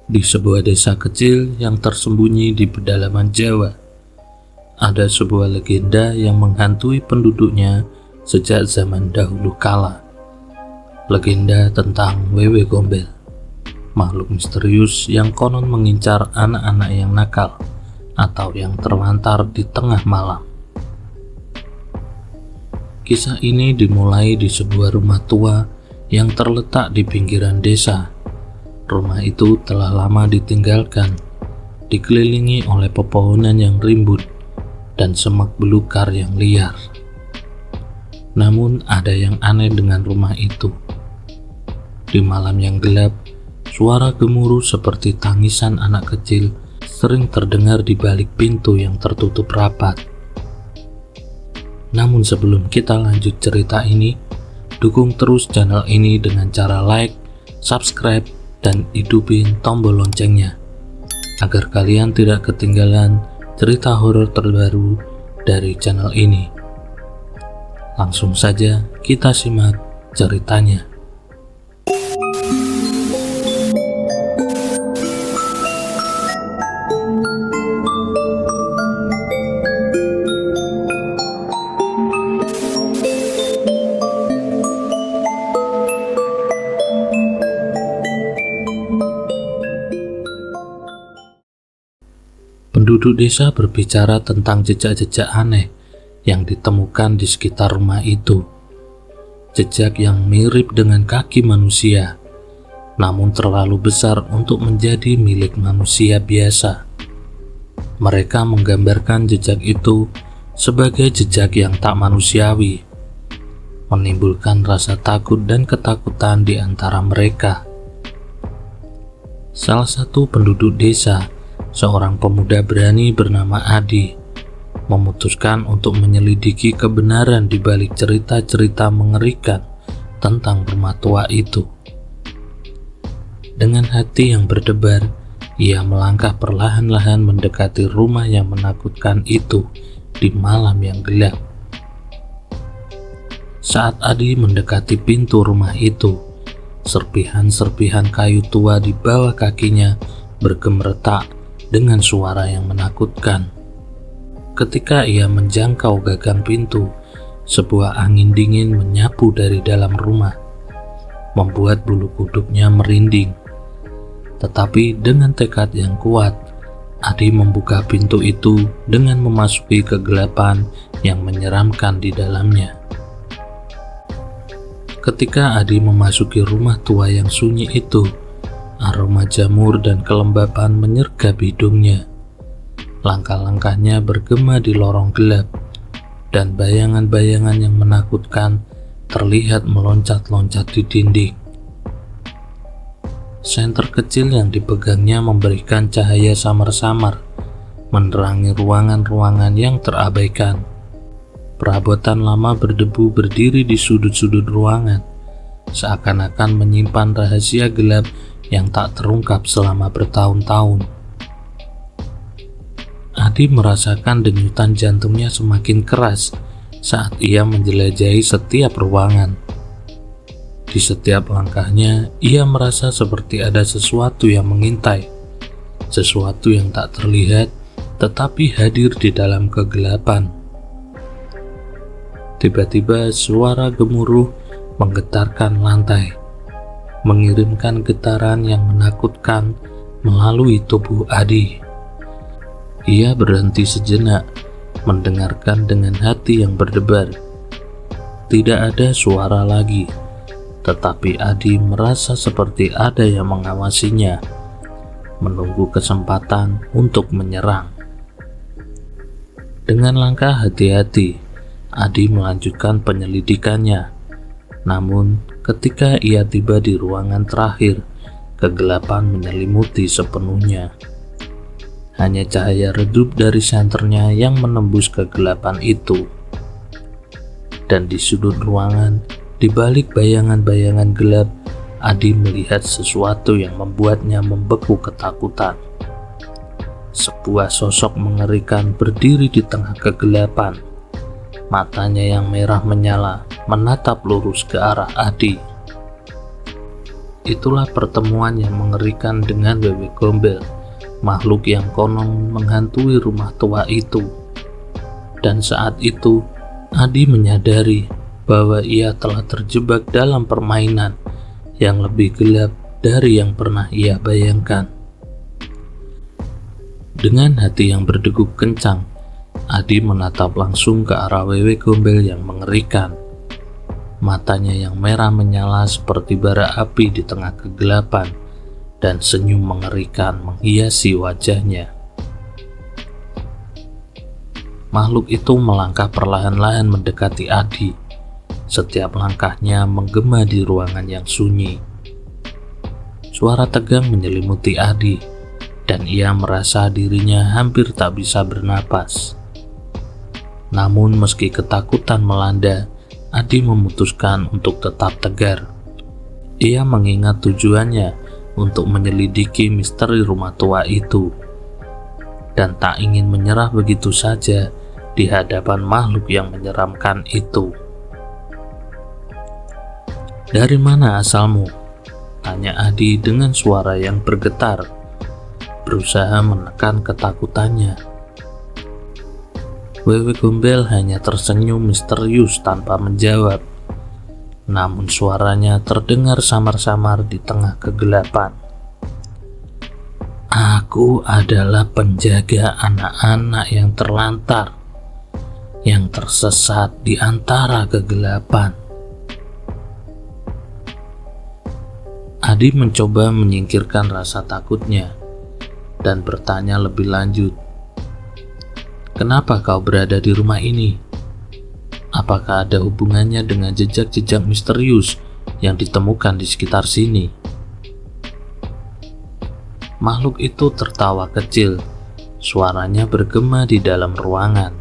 Di sebuah desa kecil yang tersembunyi di pedalaman Jawa, ada sebuah legenda yang menghantui penduduknya sejak zaman dahulu kala. Legenda tentang Wewe Gombel, makhluk misterius yang konon mengincar anak-anak yang nakal atau yang terlantar di tengah malam. Kisah ini dimulai di sebuah rumah tua yang terletak di pinggiran desa. Rumah itu telah lama ditinggalkan, dikelilingi oleh pepohonan yang rimbun dan semak belukar yang liar. Namun ada yang aneh dengan rumah itu. Di malam yang gelap, suara gemuruh seperti tangisan anak kecil sering terdengar di balik pintu yang tertutup rapat. Namun sebelum kita lanjut cerita ini, dukung terus channel ini dengan cara like, subscribe, dan hidupin tombol loncengnya agar kalian tidak ketinggalan cerita horor terbaru dari channel ini. Langsung saja kita simak ceritanya. Penduduk desa berbicara tentang jejak-jejak aneh yang ditemukan di sekitar rumah itu. Jejak yang mirip dengan kaki manusia, namun terlalu besar untuk menjadi milik manusia biasa. Mereka menggambarkan jejak itu sebagai jejak yang tak manusiawi, menimbulkan rasa takut dan ketakutan di antara mereka. Salah satu penduduk desa, seorang pemuda berani bernama Adi, memutuskan untuk menyelidiki kebenaran di balik cerita-cerita mengerikan tentang rumah tua itu. Dengan hati yang berdebar, ia melangkah perlahan-lahan mendekati rumah yang menakutkan itu di malam yang gelap. Saat Adi mendekati pintu rumah itu, serpihan-serpihan kayu tua di bawah kakinya bergemeretak dengan suara yang menakutkan. Ketika ia menjangkau gagang pintu, sebuah angin dingin menyapu dari dalam rumah, membuat bulu kuduknya merinding. Tetapi dengan tekad yang kuat, Adi membuka pintu itu dengan memasuki kegelapan yang menyeramkan di dalamnya. Ketika Adi memasuki rumah tua yang sunyi itu, aroma jamur dan kelembapan menyergap hidungnya. Langkah-langkahnya bergema di lorong gelap, dan bayangan-bayangan yang menakutkan terlihat meloncat-loncat di dinding. Senter kecil yang dipegangnya memberikan cahaya samar-samar, menerangi ruangan-ruangan yang terabaikan. Perabotan lama berdebu berdiri di sudut-sudut ruangan, seakan-akan menyimpan rahasia gelap yang tak terungkap selama bertahun-tahun. Adi merasakan denyutan jantungnya semakin keras saat ia menjelajahi setiap ruangan. Di setiap langkahnya, ia merasa seperti ada sesuatu yang mengintai, sesuatu yang tak terlihat tetapi hadir di dalam kegelapan. Tiba-tiba suara gemuruh menggetarkan lantai, mengirimkan getaran yang menakutkan melalui tubuh Adi. Ia berhenti sejenak, mendengarkan dengan hati yang berdebar. Tidak ada suara lagi, tetapi Adi merasa seperti ada yang mengawasinya, menunggu kesempatan untuk menyerang. Dengan langkah hati-hati, Adi melanjutkan penyelidikannya. Namun, ketika ia tiba di ruangan terakhir, kegelapan menyelimuti sepenuhnya. Hanya cahaya redup dari senternya yang menembus kegelapan itu. Dan di sudut ruangan, di balik bayangan-bayangan gelap, Adi melihat sesuatu yang membuatnya membeku ketakutan. Sebuah sosok mengerikan berdiri di tengah kegelapan. Matanya yang merah menyala menatap lurus ke arah Adi. Itulah pertemuan yang mengerikan dengan Wewe Gombel, makhluk yang konon menghantui rumah tua itu. Dan saat itu, Adi menyadari bahwa ia telah terjebak dalam permainan yang lebih gelap dari yang pernah ia bayangkan. Dengan hati yang berdegup kencang, Adi menatap langsung ke arah Wewe Gombel yang mengerikan. Matanya yang merah menyala seperti bara api di tengah kegelapan, dan senyum mengerikan menghiasi wajahnya. Makhluk itu melangkah perlahan-lahan mendekati Adi. Setiap langkahnya menggema di ruangan yang sunyi. Suara tegang menyelimuti Adi, dan ia merasa dirinya hampir tak bisa bernapas. Namun meski ketakutan melanda, Adi memutuskan untuk tetap tegar. Ia mengingat tujuannya untuk menyelidiki misteri rumah tua itu, dan tak ingin menyerah begitu saja di hadapan makhluk yang menyeramkan itu. "Dari mana asalmu?" tanya Adi dengan suara yang bergetar, berusaha menekan ketakutannya. Wewe Gombel hanya tersenyum misterius tanpa menjawab, namun suaranya terdengar samar-samar di tengah kegelapan. "Aku adalah penjaga anak-anak yang terlantar, yang tersesat di antara kegelapan." Adi mencoba menyingkirkan rasa takutnya dan bertanya lebih lanjut, "Kenapa kau berada di rumah ini? Apakah ada hubungannya dengan jejak-jejak misterius yang ditemukan di sekitar sini?" Makhluk itu tertawa kecil, suaranya bergema di dalam ruangan.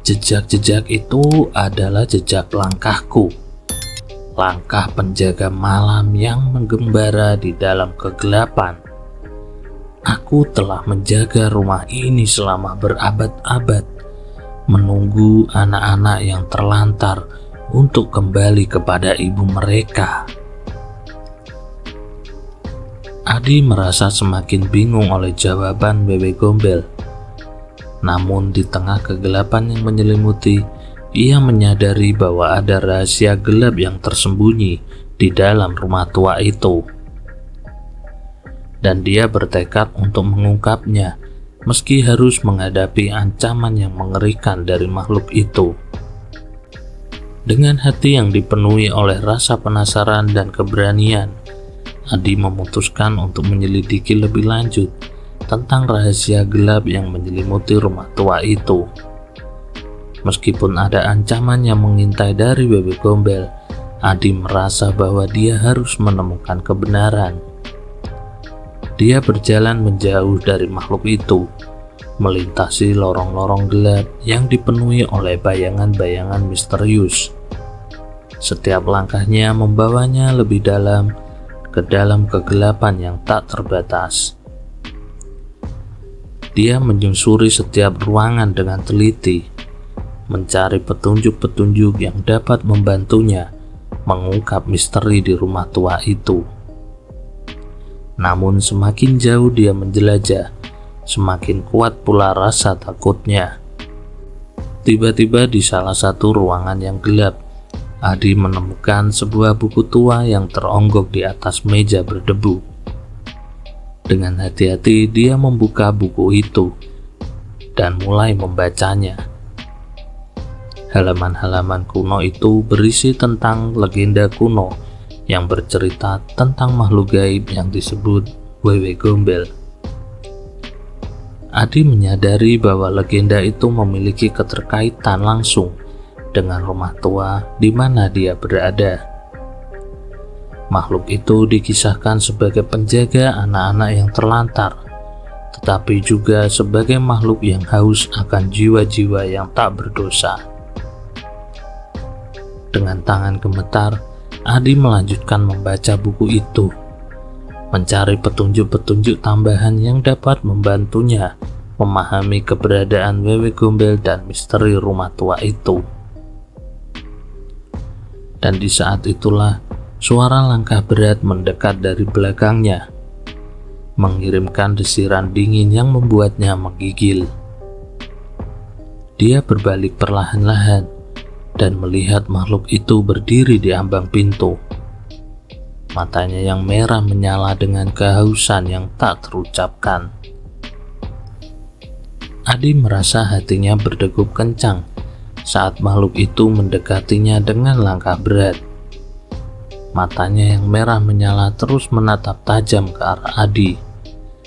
"Jejak-jejak itu adalah jejak langkahku, langkah penjaga malam yang menggembara di dalam kegelapan. Aku telah menjaga rumah ini selama berabad-abad, menunggu anak-anak yang terlantar untuk kembali kepada ibu mereka." Adi merasa semakin bingung oleh jawaban Wewe Gombel. Namun di tengah kegelapan yang menyelimuti, ia menyadari bahwa ada rahasia gelap yang tersembunyi di dalam rumah tua itu. Dan dia bertekad untuk mengungkapnya, meski harus menghadapi ancaman yang mengerikan dari makhluk itu. Dengan hati yang dipenuhi oleh rasa penasaran dan keberanian, Adi memutuskan untuk menyelidiki lebih lanjut tentang rahasia gelap yang menyelimuti rumah tua itu. Meskipun ada ancaman yang mengintai dari Wewe Gombel, Adi merasa bahwa dia harus menemukan kebenaran. Dia berjalan menjauh dari makhluk itu, melintasi lorong-lorong gelap yang dipenuhi oleh bayangan-bayangan misterius. Setiap langkahnya membawanya lebih dalam ke dalam kegelapan yang tak terbatas. Dia menyusuri setiap ruangan dengan teliti, mencari petunjuk-petunjuk yang dapat membantunya mengungkap misteri di rumah tua itu. Namun semakin jauh dia menjelajah, semakin kuat pula rasa takutnya. Tiba-tiba di salah satu ruangan yang gelap, Adi menemukan sebuah buku tua yang teronggok di atas meja berdebu. Dengan hati-hati dia membuka buku itu dan mulai membacanya. Halaman-halaman kuno itu berisi tentang legenda kuno yang bercerita tentang makhluk gaib yang disebut Wewe Gombel. Adi menyadari bahwa legenda itu memiliki keterkaitan langsung dengan rumah tua di mana dia berada. Makhluk itu dikisahkan sebagai penjaga anak-anak yang terlantar, tetapi juga sebagai makhluk yang haus akan jiwa-jiwa yang tak berdosa. Dengan tangan gemetar, Adi melanjutkan membaca buku itu, mencari petunjuk-petunjuk tambahan yang dapat membantunya memahami keberadaan Wewe Gombel dan misteri rumah tua itu. Dan di saat itulah Suara langkah berat mendekat dari belakangnya, mengirimkan desiran dingin yang membuatnya menggigil. Dia berbalik perlahan-lahan dan melihat makhluk itu berdiri di ambang pintu. Matanya yang merah menyala dengan kehausan yang tak terucapkan. Adi merasa hatinya berdegup kencang saat makhluk itu mendekatinya dengan langkah berat. Matanya yang merah menyala terus menatap tajam ke arah Adi,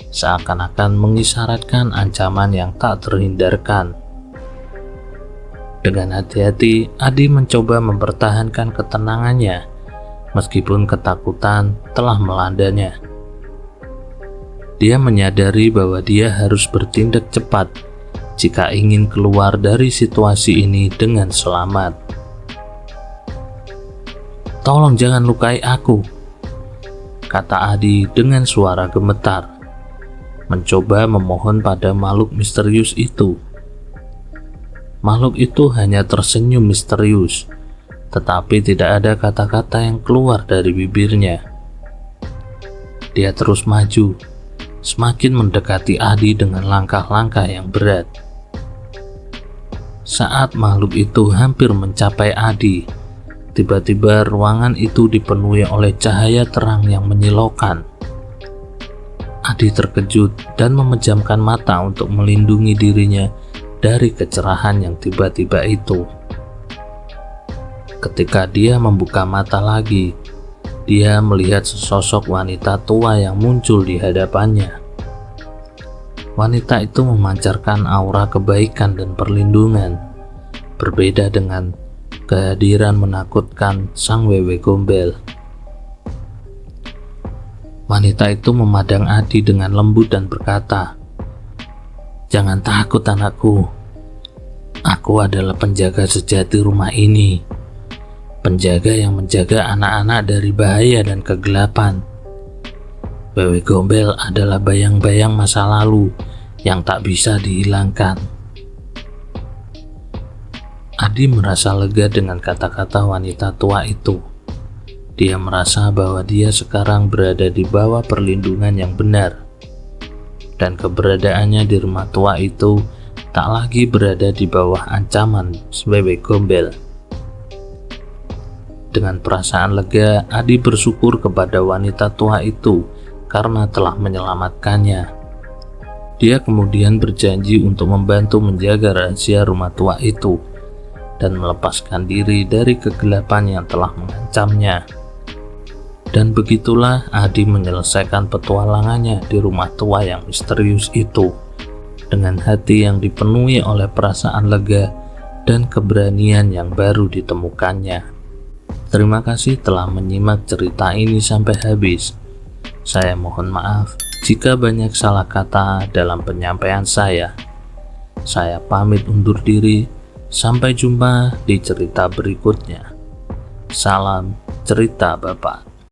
seakan-akan mengisyaratkan ancaman yang tak terhindarkan. Dengan hati-hati, Adi mencoba mempertahankan ketenangannya, meskipun ketakutan telah melandanya. Dia menyadari bahwa dia harus bertindak cepat jika ingin keluar dari situasi ini dengan selamat. "Tolong jangan lukai aku," kata Adi dengan suara gemetar, mencoba memohon pada makhluk misterius itu. Makhluk itu hanya tersenyum misterius, tetapi tidak ada kata-kata yang keluar dari bibirnya. Dia terus maju, semakin mendekati Adi dengan langkah-langkah yang berat. Saat makhluk itu hampir mencapai Adi, tiba-tiba ruangan itu dipenuhi oleh cahaya terang yang menyilaukan. Adi terkejut dan memejamkan mata untuk melindungi dirinya dari kecerahan yang tiba-tiba itu. Ketika dia membuka mata lagi, dia melihat sesosok wanita tua yang muncul di hadapannya. Wanita itu memancarkan aura kebaikan dan perlindungan, berbeda dengan kehadiran menakutkan sang wewe gombel. Wanita itu memandang Adi dengan lembut dan berkata, "Jangan takut anakku, aku adalah penjaga sejati rumah ini, penjaga yang menjaga anak-anak dari bahaya dan kegelapan. Wewe gombel adalah bayang-bayang masa lalu yang tak bisa dihilangkan." Adi merasa lega dengan kata-kata wanita tua itu. Dia merasa bahwa dia sekarang berada di bawah perlindungan yang benar, dan keberadaannya di rumah tua itu tak lagi berada di bawah ancaman wewe gombel. Dengan perasaan lega, Adi bersyukur kepada wanita tua itu karena telah menyelamatkannya. Dia kemudian berjanji untuk membantu menjaga rahasia rumah tua itu dan melepaskan diri dari kegelapan yang telah mengancamnya. Dan begitulah Adi menyelesaikan petualangannya di rumah tua yang misterius itu, dengan hati yang dipenuhi oleh perasaan lega dan keberanian yang baru ditemukannya. Terima kasih telah menyimak cerita ini sampai habis. Saya mohon maaf jika banyak salah kata dalam penyampaian saya. Saya pamit undur diri. Sampai jumpa di cerita berikutnya. Salam cerita Bapak.